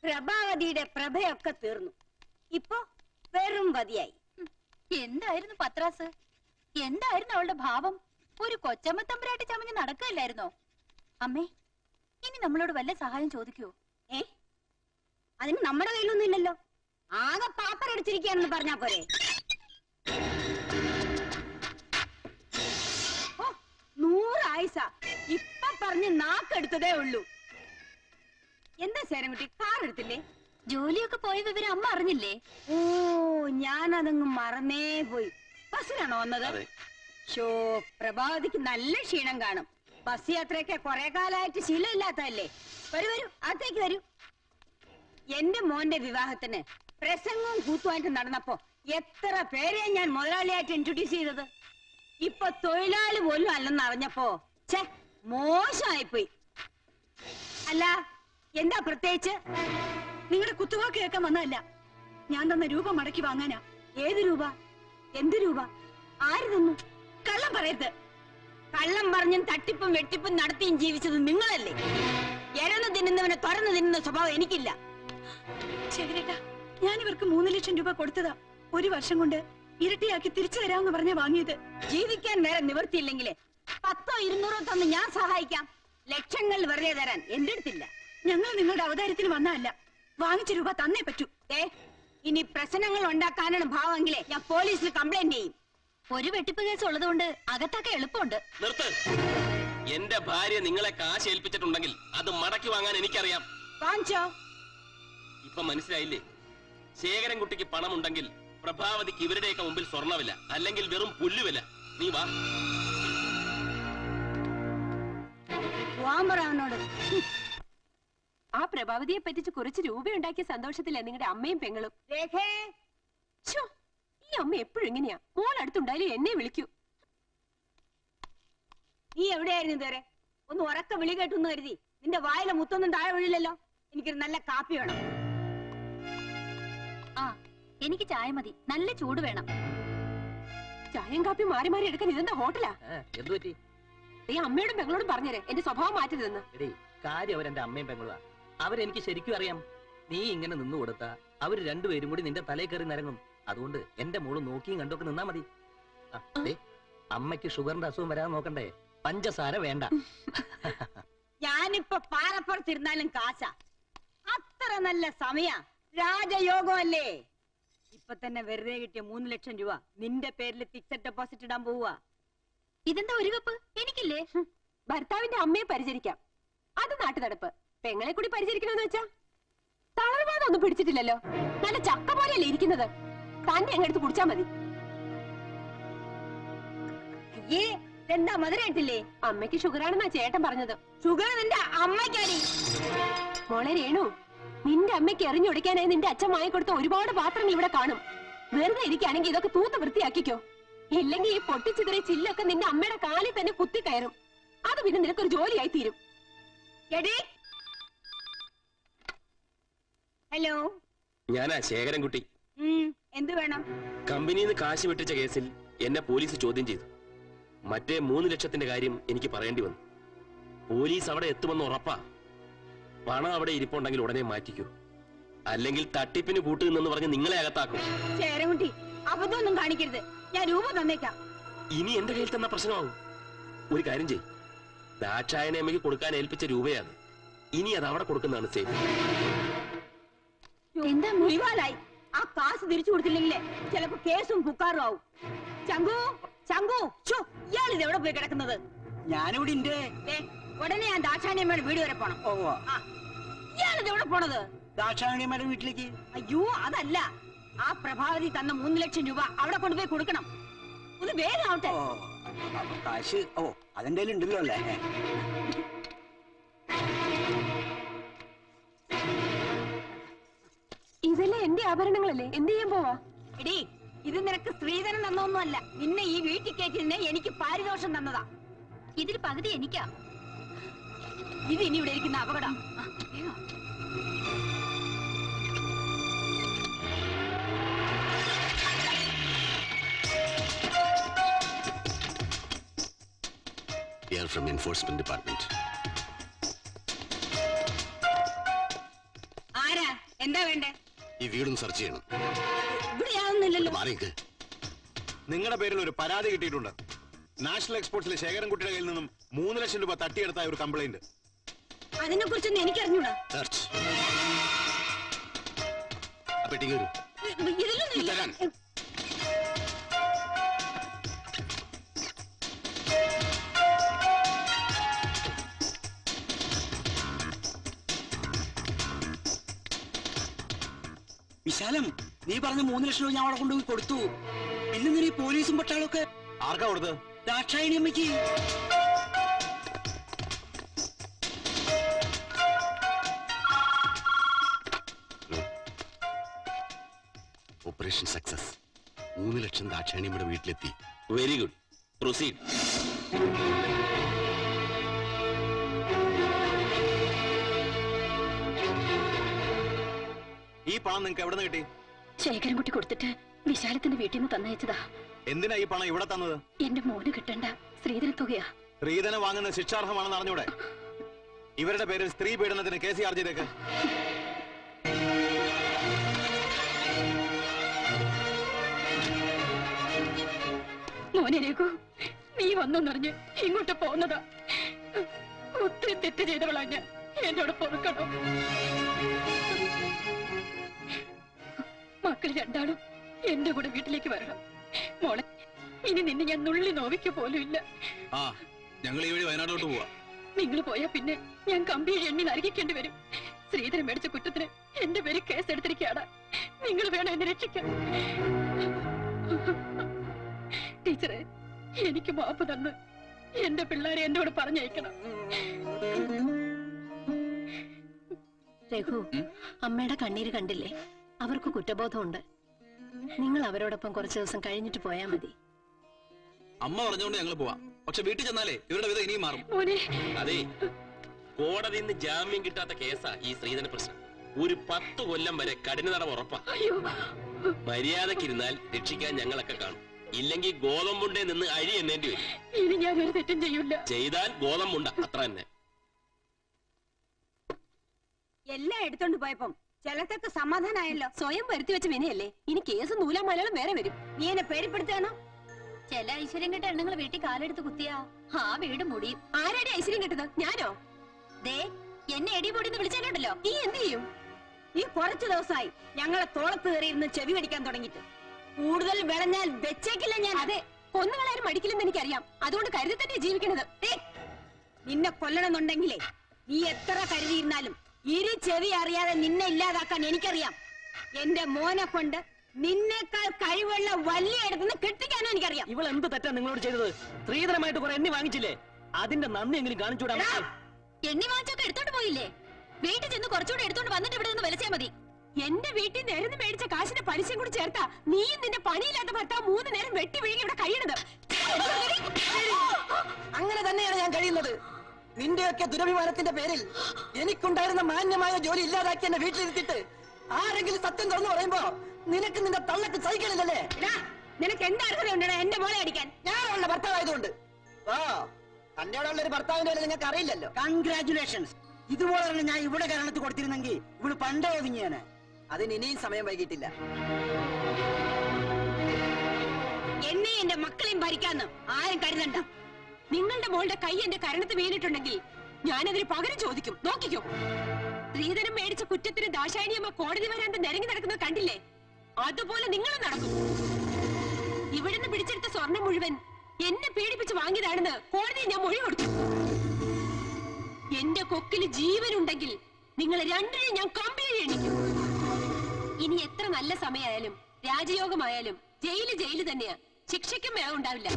പ്രഭാവതിയുടെ പ്രഭയൊക്കെ തീർന്നു. ഇപ്പൊ വെറും വതിയായി. എന്തായിരുന്നു പത്രാസ്? എന്തായിരുന്നു അവളുടെ ഭാവം? ഒരു കൊച്ചമ്മ തമ്പുരാട്ടി ചമഞ്ഞ് നടക്കുകയല്ലായിരുന്നോ? അമ്മേ, ഇനി നമ്മളോട് വല്ല സഹായം ചോദിക്കുവോ? അതിന് നമ്മുടെ കയ്യിലൊന്നും ഇല്ലല്ലോ. ആകെ പാപ്പറടിച്ചിരിക്കുകയാണെന്ന് പറഞ്ഞാ പോരെ. 100 ആയിസ ഇപ്പൊ പറഞ്ഞ് നാക്കെടുത്തതേ ഉള്ളൂ. എന്താ ശരംകുട്ടി, കാർ എടുത്തില്ലേ? ജോലിയൊക്കെ പോയ വിവരം അമ്മ അറിഞ്ഞില്ലേ? ഓ, ഞാനതങ്ങ് മറന്നേ പോയി. ബസ്സിലാണോ വന്നത്? ഷോ, പ്രഭാവതിക്ക് നല്ല ക്ഷീണം കാണും. ബസ് യാത്രയൊക്കെ കുറെ കാലമായിട്ട് ശീലമില്ലാത്തതല്ലേ. വരൂ വരൂ, അകത്തേക്ക് വരൂ. എന്റെ മോന്റെ വിവാഹത്തിന് പ്രസംഗവും കൂത്തുമായിട്ട് നടന്നപ്പോ എത്ര പേരെ ഞാൻ മുതലാളിയായിട്ട് ഇൻട്രൊഡ്യൂസ് ചെയ്തത്. ഇപ്പൊ തൊഴിലാളി പോലും അല്ലെന്ന് അറിഞ്ഞപ്പോ ഛേ, മോശമായിപ്പോയി. അല്ല, എന്താ പ്രത്യേകിച്ച്? നിങ്ങളുടെ കുത്തുവാക്ക് കേൾക്കാൻ വന്നതല്ല, ഞാൻ തന്ന രൂപ മടക്കി വാങ്ങാനാ. ഏത് രൂപ? എന്ത് രൂപ? ആര് തന്നു? കള്ളം പറയരുത്. കള്ളം പറഞ്ഞും തട്ടിപ്പും വെട്ടിപ്പും നടത്തിയും ജീവിച്ചത് നിങ്ങളല്ലേ. എരന്ന് തിന്നുന്നവനെ തുറന്നു തിന്നുന്ന സ്വഭാവം എനിക്കില്ല. ശരിയേട്ടാ, ഞാൻ ഇവർക്ക് 3 ലക്ഷം രൂപ കൊടുത്തതാ. 1 വർഷം കൊണ്ട് ഇരട്ടിയാക്കി തിരിച്ചു തരാമെന്ന് പറഞ്ഞ വാങ്ങിയത്. ജീവിക്കാൻ നേരെ നിവൃത്തിയില്ലെങ്കിലേ 10ഓ 200ഓ തന്ന് ഞാൻ സഹായിക്കാം. ലക്ഷങ്ങൾ വെറുതെ തരാൻ എന്റെ അടുത്തില്ല. ഞങ്ങൾ നിങ്ങളുടെ അവതാരത്തിന് വന്നതല്ല, വാങ്ങിച്ച രൂപ തന്നേ പറ്റൂ. ഇനി പ്രശ്നങ്ങൾ ഉണ്ടാക്കാനാണ് ഭാവമെങ്കിലേ ഞാൻ പോലീസിൽ കംപ്ലൈന്റ് ചെയ്യും. ഒരു വെട്ടിപ്പ് കേസ് ഉള്ളതുകൊണ്ട് അകത്തൊക്കെ എളുപ്പമുണ്ട്. നിർത്ത്. എന്റെ ഭാര്യ നിങ്ങളെ കാശ് ഏൽപ്പിച്ചിട്ടുണ്ടെങ്കിൽ അത് മടക്കി വാങ്ങാൻ എനിക്കറിയാം. വാങ്ങിച്ചോ? ഇപ്പൊ മനസ്സിലായില്ലേ? ശേഖരൻകുട്ടിക്ക് പണമുണ്ടെങ്കിൽ പ്രഭാവതിക്ക് ഇവരുടെയൊക്കെ മുമ്പിൽ സ്വർണ്ണവില്ല, അല്ലെങ്കിൽ വെറും പുല്ലുവില്ല. നീ വാ. അവനോട് ആ പ്രഭാവതിയെ പറ്റിച്ച് കുറച്ച് രൂപയുണ്ടാക്കിയ സന്തോഷത്തില്ല നിങ്ങളുടെ അമ്മയും പെങ്ങളും. ഈ അമ്മ എപ്പോഴും ഇങ്ങനെയാ. മോളടുത്തുണ്ടായാലും എന്നെ വിളിക്കൂ. നീ എവിടെയായിരുന്നു ഇതുവരെ? ഒന്ന് ഉറക്ക വിളി കേട്ടെന്ന് കരുതി നിന്റെ വായിലെ മുത്തൊന്നും താഴെ വീഴില്ലല്ലോ. എനിക്കൊരു നല്ല കാപ്പി വേണം. ആ, എനിക്ക് ചായ മതി. നല്ല ചൂട് വേണം. ചായയും കാപ്പി മാറി മാറി എടുക്കാൻ ഇതെന്താ ഹോട്ടലാ? എന്തു പറ്റി? ഈ അമ്മയോടും പെങ്ങളോടും പറഞ്ഞേരെ എന്റെ സ്വഭാവം മാറ്റരുതെന്ന്. കാര്യം അവരെന്റെ അമ്മയും പെങ്ങളുവാ. അവരെനിക്ക് ശരിക്കും അറിയാം. നീ ഇങ്ങനെ നിന്നു കൊടുത്താ അവര് രണ്ടുപേരും കൂടി നിന്റെ തലയിൽ കയറി നിരങ്ങും. അതുകൊണ്ട് എന്റെ മോള് നോക്കിയും കണ്ടൊക്കെ നിന്നാ മതി. അമ്മയ്ക്ക് ഷുഗറിന്റെ അസുഖം വരാതെ നോക്കണ്ടേ? പഞ്ചസാര വേണ്ട. ഞാനിപ്പൊ പാറപ്പുറത്തിരുന്നാലും കാശ. അത്ര നല്ല സമയ രാജയോഗമല്ലേ. ഇപ്പൊ തന്നെ വെറുതെ കിട്ടിയ 3 ലക്ഷം രൂപ നിന്റെ പേരിൽ ഫിക്സഡ് ഡെപ്പോസിറ്റ് ഇടാൻ പോവുക. ഇതെന്താ ഒരു കപ്പ്? എനിക്കില്ലേ? ഭർത്താവിന്റെ അമ്മയെ പരിചരിക്കാം, അത് നാട്ടു നടപ്പ്. പെങ്ങളെ കൂടി പരിചരിക്കണമെന്ന് വെച്ചാ തളർവാദം ഒന്നും പിടിച്ചിട്ടില്ലല്ലോ. നല്ല ചക്ക പോലെയല്ലേ ഇരിക്കുന്നത്. തന്നെ അങ്ങെടുത്ത് കുടിച്ചാ മതി. എന്താ മധുരായിട്ടില്ലേ? അമ്മയ്ക്ക് ഷുഗറാണെന്നാ ചേട്ടൻ പറഞ്ഞത്. ഷുഗർ നിന്റെ അമ്മയ്ക്കാടി. മോളെ രേണു, നിന്റെ അമ്മയ്ക്ക് എറിഞ്ഞുടയ്ക്കാനായി നിന്റെ അച്ഛൻ വാങ്ങിക്കൊടുത്ത ഒരുപാട് പാത്രങ്ങൾ ഇവിടെ കാണും. വെറുതെ ഇരിക്കുകയാണെങ്കിൽ ഇതൊക്കെ തൂത്ത് വൃത്തിയാക്കിക്കോ. ഇല്ലെങ്കിൽ ഈ പൊട്ടിച്ചിതറിയ ചില്ലൊക്കെ നിന്റെ അമ്മയുടെ കാലിൽ തന്നെ കുത്തി കയറും. അത് പിന്നെ നിനക്കൊരു ജോലിയായി തീരും. ഹലോ, ഞാനാ ശേഖരൻകുട്ടി. എന്ത് വേണം? കമ്പനിയിൽ നിന്ന് കാശ് വെട്ടിച്ച കേസിൽ എന്നെ പോലീസ് ചോദ്യം ചെയ്തു. മറ്റേ 3 ലക്ഷത്തിന്റെ കാര്യം എനിക്ക് പറയേണ്ടി വന്നു. പോലീസ് അവിടെ എത്തുമെന്ന് ഉറപ്പാ. പണം അവിടെ ഇരിപ്പുണ്ടെങ്കിൽ ഉടനെ മാറ്റിക്കൂ, അല്ലെങ്കിൽ തട്ടിപ്പിന് കൂട്ടുനിന്നെന്ന് പറഞ്ഞ് നിങ്ങളെ അകത്താക്കും. ശേഖരൻകുട്ടി, അബദ്ധമൊന്നും കാണിക്കരുത്. ഞാൻ രൂപ തന്നേക്കാം. ഇനി എന്റെ കയ്യിൽ തന്ന പ്രശ്നമാവും. ഒരു കാര്യം ചെയ്യും, ദാക്ഷായനെ അമ്മയ്ക്ക് കൊടുക്കാൻ ഏൽപ്പിച്ച രൂപയാണ്. ഇനി അത് അവിടെ കൊടുക്കുന്നതാണ് സേഫ്. എന്താ മുറിവാലായി? ആ കാശ് തിരിച്ചു കൊടുത്തില്ലെങ്കിലേ ചിലപ്പോ കേസും പുക്കാറും ആവും. ചങ്കു, ചങ്കു, ഇയാളിത് എവിടെ പോയി കിടക്കുന്നത്? ഞാനിവിടെ ഉടനെ ഞാൻ ദാക്ഷായണിയമ്മയുടെ വീട് വരെ പോണം. ഇയാളിത് എവിടെ പോണത്? ദാക്ഷായണിയമ്മയുടെ വീട്ടിലേക്ക്. അയ്യോ, അതല്ല. ആ പ്രഭാവതി തന്ന 3 ലക്ഷം രൂപ അവിടെ കൊണ്ടുപോയി കൊടുക്കണം. ഒന്ന് വേഗം ആവട്ടെ. കാശ് അതെന്റെ ഉണ്ടല്ലോ അല്ലേ? ഇതെല്ലാം എന്റെ ആഭരണങ്ങളല്ലേ? എന്ത് ചെയ്യാൻ പോവാ? എടീ, ഇത് നിനക്ക് സ്ത്രീധനം തന്നൊന്നുമല്ല. നിന്നെ ഈ വീട്ടിൽ കയറ്റിന് എനിക്ക് പാരിതോഷം തന്നതാ. ഇതിൽ പകുതി എനിക്കാ. ഇത് ഇനി ഇവിടെ ഇരിക്കുന്ന അപകടം. We are from Enforcement Department. ആരാ? എന്താ വേണ്ടേ? ഈ വീടും സെർച്ച് ചെയ്യണം. ഇവിടെ യാതൊന്നുമില്ലല്ലോ. മാറിക്ക്. നിങ്ങളുടെ പേരിൽ ഒരു പരാതി കിട്ടിയിട്ടുണ്ട്. നാഷണൽ എക്സ്പോർട്സിലെ ശേഖരൻകുട്ടിയുടെ കയ്യിൽ നിന്നും 3 ലക്ഷം രൂപ തട്ടിയെടുത്തായ ഒരു കംപ്ലൈന്റ്. അതിനെ കുറിച്ചൊന്നും എനിക്കറിഞ്ഞൂടാ. സെർച്ച്. പെട്ടിക്ക് വരൂ. ഇതിലൊന്നുമില്ല. വിശാലം, നീ പറഞ്ഞ 3 ലക്ഷം രൂപ ഞാൻ അവിടെ കൊണ്ടുപോയി കൊടുത്തു. പിന്നെ നീ പോലീസും പട്ടാളൊക്കെ ആർക്കാ കൊടുത്തത്? ദാക്ഷായണി അമ്മയ്ക്ക്. Operation success. 3 ലക്ഷം ദാക്ഷായണിയുടെ വീട്ടിലെത്തി. Very good, proceed. ഈ പണം നിങ്ങൾക്ക് എവിടെ നിന്ന് കിട്ടി? ശേഖരൻകുട്ടി കൊടുത്തിട്ട് വിശാലത്തിന്റെ വീട്ടിൽ നിന്ന് തന്നയച്ചതാ. എന്തിനാ ഈ പണം ഇവിടെ തന്നത്? എന്റെ മോന് കിട്ടേണ്ട സ്ത്രീധന തുകയാ. സ്ത്രീധനം വാങ്ങുന്ന ശിക്ഷാർഹമാണെന്ന് അറിഞ്ഞൂടെ? ഇവരുടെ പേരിൽ സ്ത്രീ പീഡനത്തിന് കേസ് ചാർജ് ചെയ്തേക്ക്. മോനെ രഘു, നീ വന്നൊന്നറിഞ്ഞ് ഇങ്ങോട്ട് പോന്നതാ. ഒത്തിരി തെറ്റ് ചെയ്തവളാ ഞാൻ. എന്നോട് പൊറുക്കണോ? മക്കൾ രണ്ടാളും എന്റെ കൂടെ വീട്ടിലേക്ക് വരണം. മോളെ, ഇനി നിന്നെ ഞാൻ നുള്ളി നോവിക്ക പോലും ഇല്ല. ഞങ്ങൾ ഈ വഴി വയനാട്ടിലോട്ട് പോവാ. നിങ്ങൾ പോയാ പിന്നെ ഞാൻ കമ്പിയിൽ എണ്ണി നരകിക്കേണ്ടി വരും. ശ്രീധരൻ മേടിച്ച കുറ്റത്തിന് എന്റെ പേര് കേസെടുത്തിരിക്കുകയാണ്. നിങ്ങൾ വേണം എന്നെ രക്ഷിക്കാൻ. ടീച്ചറെ, എനിക്ക് മാപ്പ് തന്ന് എന്റെ പിള്ളേരെ എന്നോട് പറഞ്ഞയക്കണം. രഘു, അമ്മയുടെ കണ്ണീര് കണ്ടില്ലേ? അവർക്ക് കുറ്റബോധമുണ്ട്. നിങ്ങൾ അവരോടൊപ്പം കുറച്ചു ദിവസം കഴിഞ്ഞിട്ട് പോയാ മതി. അമ്മ പറഞ്ഞുകൊണ്ട് ഞങ്ങൾ പോവാം. പക്ഷെ വീട്ടിൽ ചെന്നാലേ ഇവരുടെ വിധം ഇനിയും മാറും. അതെ, കോടതിയിൽ നിന്ന് ജാമ്യം കിട്ടാത്ത കേസാ ഈ സ്ത്രീധന പ്രശ്നം. ഒരു 10 കൊല്ലം വരെ കഠിന തടവ് ഉറപ്പാ. മര്യാദക്കിരുന്നാൽ രക്ഷിക്കാൻ ഞങ്ങളൊക്കെ കാണും. ഇല്ലെങ്കിൽ ഗോതമ്പുണ്ടേ നിന്ന് അഴി എന്നേണ്ടി വരും. ഇനി ഞാൻ ഒരു തെറ്റും ചെയ്യൂല. ചെയ്താൽ ഗോതമ്പുണ്ട, അത്ര തന്നെ. എല്ലാം എടുത്തോണ്ട് പോയപ്പം ചിലത്തൊക്കെ സമാധാനായല്ലോ. സ്വയം വരുത്തി വെച്ച വിനയല്ലേ? ഇനി കേസ് നൂലാ മലയാളം വേറെ വരും. നീ എന്നെ പേടിപ്പെടുത്താണോ? ചില ഐശ്വര്യം കിട്ട എണ്ണങ്ങൾ വീട്ടിൽ കാലെടുത്ത് കുത്തിയാ ആ വീട് മുടിയും. ആരാടി ഐശ്വര്യം കിട്ടത്? ഞാനോ? ദേ, എന്നെ എടി പൊടിന്ന് വിളിച്ചാലുണ്ടല്ലോ. നീ എന്ത് ചെയ്യും? നീ കുറച്ചു ദിവസമായി ഞങ്ങളെ തോളത്ത് കയറിയിരുന്ന് ചെവി കടിക്കാൻ തുടങ്ങിട്ട്. കൂടുതൽ വിളഞ്ഞാൽ വെച്ചേക്കില്ല ഞാൻ. അതെ, കൊന്നുകളാരും മടിക്കില്ലെന്ന് എനിക്കറിയാം. അതുകൊണ്ട് കരുതി തന്നെ ജീവിക്കണത്. നിന്നെ കൊല്ലണമെന്നുണ്ടെങ്കിലേ നീ എത്ര കരുതിയിരുന്നാലും ഇരു ചെവി അറിയാതെ നിന്നെ ഇല്ലാതാക്കാൻ എനിക്കറിയാം. എന്റെ മോനെ കൊണ്ട് നിന്നേക്കാൾ കഴിവുള്ള വലിയ ഇടത്തുനിന്ന് കെട്ടിക്കാനും എനിക്കറിയാം. ഇവൾ എന്ത് തെറ്റാ നിങ്ങളോട് ചെയ്തത്? സ്ത്രീധനമായിട്ട് കുറെ എണ്ണി വാങ്ങിച്ചില്ലേ? അതിന്റെ നന്ദി എങ്കിലും കാണിച്ചൂടാ? എണ്ണി വാങ്ങിച്ചൊക്കെ എടുത്തോണ്ട് പോയില്ലേ? വീട്ടിൽ ചെന്ന് കുറച്ചുകൂടെ എടുത്തോണ്ട് വന്നിട്ട് ഇവിടെ നിന്ന് വിലച്ചാ മതി. എന്റെ വീട്ടിൽ നേരം മേടിച്ച കാശിന്റെ പലിശയും കൂടി ചേർത്താ നീയും നിന്റെ പണിയില്ലാത്ത ഭർത്താവ് 3 നേരം വെട്ടി വിഴുങ്ങി ഇവിടെ കഴിയണത്. അങ്ങനെ തന്നെയാണ് ഞാൻ കഴിയുന്നത്. നിന്റെയൊക്കെ ദുരഭിമാനത്തിന്റെ പേരിൽ എനിക്കുണ്ടായിരുന്ന മാന്യമായ ജോലി ഇല്ലാതാക്കി എന്നെ വീട്ടിലിരുത്തിട്ട് ആരെങ്കിലും സത്യം തുറന്നു പറയുമ്പോ നിനക്ക് നിന്റെ തള്ളക്ക് സഹിക്കണില്ലല്ലേ? നിനക്ക് എന്താ അർഹതയുണ്ടോ എന്റെ മോളെ അടിക്കാൻ? ഞാനുള്ള ഭർത്താവായതുകൊണ്ട്. തന്നോടുള്ള ഒരു ഭർത്താവിന്റെ വില നിങ്ങൾക്ക് അറിയില്ലല്ലോ. കൺഗ്രാറ്റുലേഷൻസ്. ഇതുപോലെ ഞാൻ ഇവിടെ കാരണത്ത് കൊടുത്തിരുന്നെങ്കിൽ ഇവള് പണ്ടേ ഒതുങ്ങിയാണ്. അതിന് ഇനിയും സമയം വൈകിട്ടില്ല. എന്നെയും എന്റെ മക്കളെയും ഭരിക്കാന്ന് ആരും കരുതണ്ട. നിങ്ങളുടെ മോളുടെ കൈ എന്റെ കരണത്ത് വീണിട്ടുണ്ടെങ്കിൽ ഞാനതിന് പകരം ചോദിക്കും. നോക്കിക്കോ. സ്ത്രീധനം മേടിച്ച കുറ്റത്തിന് ദാശായണിയമ്മ കോടതി വരാണ്ട് നിരങ്ങി നടക്കുന്നത് കണ്ടില്ലേ? അതുപോലെ നിങ്ങളും നടക്കും. ഇവിടുന്ന് പിടിച്ചെടുത്ത സ്വർണം മുഴുവൻ എന്നെ പീഡിപ്പിച്ച് വാങ്ങിയതാണെന്ന് കോടതിയിൽ ഞാൻ മൊഴി കൊടുത്തു. എന്റെ കൊക്കില് ജീവനുണ്ടെങ്കിൽ നിങ്ങൾ രണ്ടിനും ഞാൻ കമ്പിയിൽ എണ്ണിക്കും. ഇനി എത്ര നല്ല സമയമായാലും രാജയോഗമായാലും ജയില് തന്നെയാ. ശിക്ഷയ്ക്കും വേഗം ഉണ്ടാവില്ല.